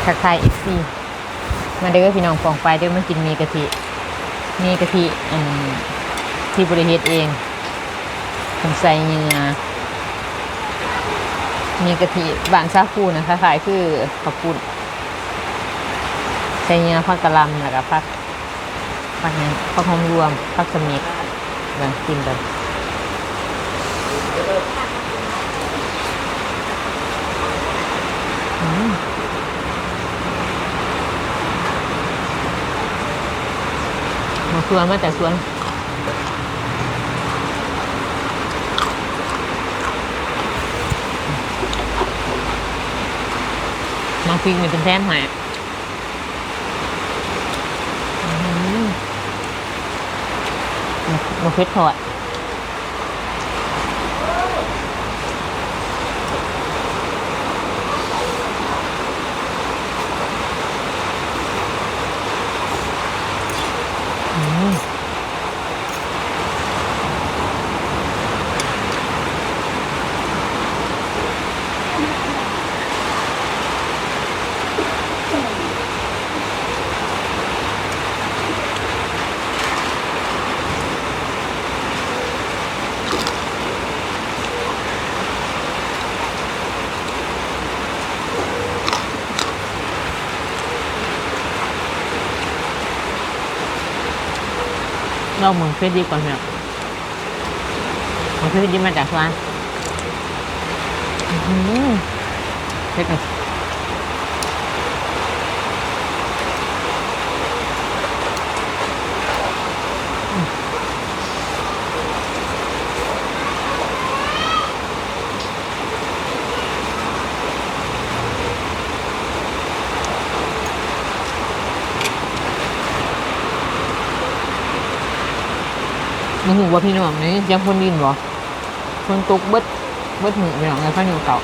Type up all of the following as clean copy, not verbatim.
ทักทายFCมาเด้อพี่น้องฟองไปเด้อมากินมีกะทิที่บริเฮ็ดเองผมใส่เนื้อมีกะทิบ้านซาคูนะคะขายคือข้าวปุ้นใส่เนื้อผักกะหล่ำแล้วก็ผักนี้ผักหอมรวมผักสมิกมากินกันมาสวนมาแต่สวนมาพริกนี่เป็นแท่นหายมาเพชรทอดเราเหมือนเฟรดดี้ก่อนเนี่ยมันเฟรดดี้มาจากร้านเฟรดดี้มันหูว่าพี่น้องนี่ยังคนดินบ่คนตุกเบิดหมูพี่น้องในข้าวเหนียวเก่า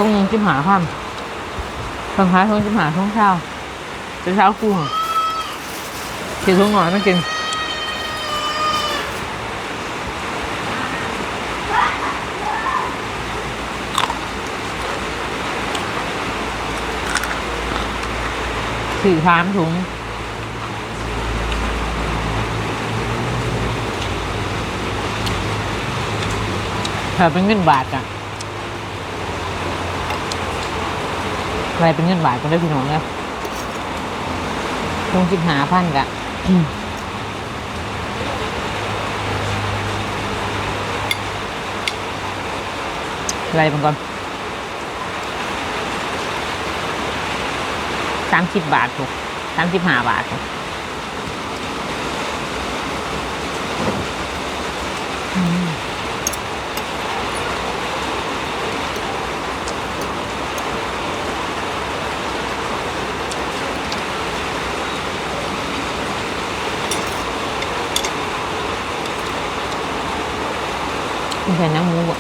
ช่วงจิ้มหาความตอนท้ายช่วงจิ้มหาช่วงเช้ากูกินช่วงหน่อยไม่กิน4 ถุงถ้าเป็นเงินบาทอะอะไรเป็นเงินบาทก็ได้พี่น้องเลยต้อง15,000กะอะไรเป็นก่อน30 บาทถูก35 บาทถูกใส่น้ำหมูอ่ะ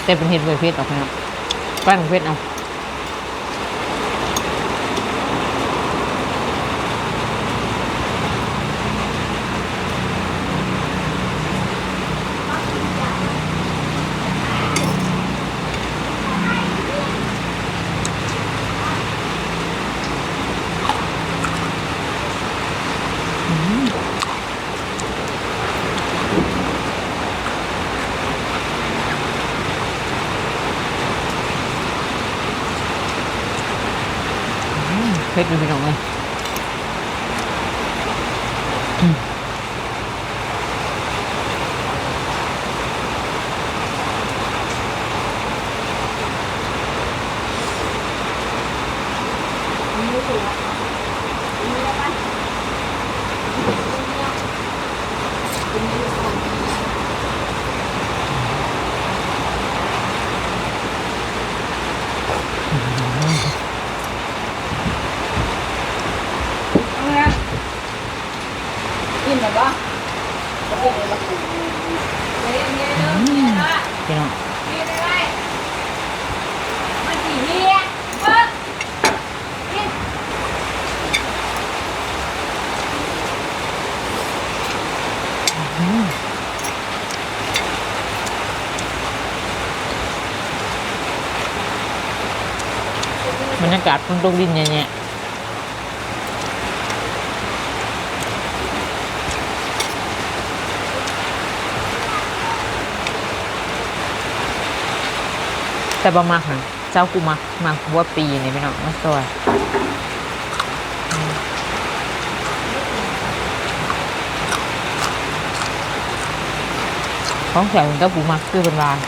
แต่เป็นเห็ดเวอร์เพชรออกนะครับแป้งเพชรเอา เผ็ดดูพี่น้องเลยกินแบบว่าพี่น้องบรรยากาศฝนตกดินเนี่ยแต่ประมาณค่ะเจ้ากูมาหัวปีนี่พี่น้องมาซอยของแถวเจ้ากูมาคือเป็นวาน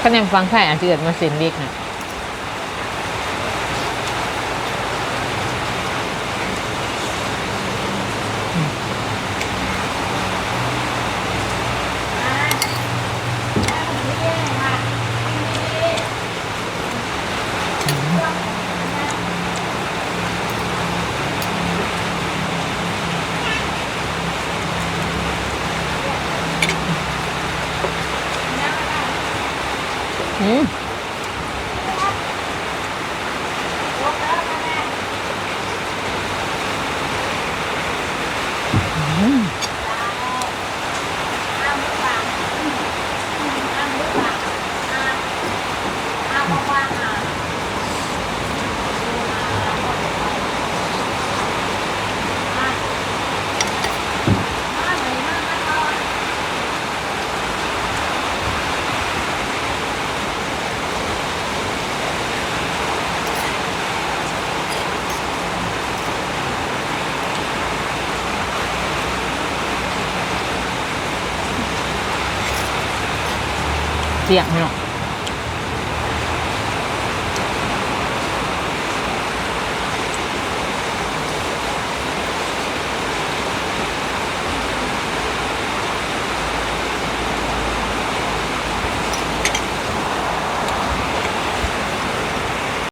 คะแนนฟังไทยอาจจะเกิดมาเซ็นเล็กนะอืมเสียงพี่น้อง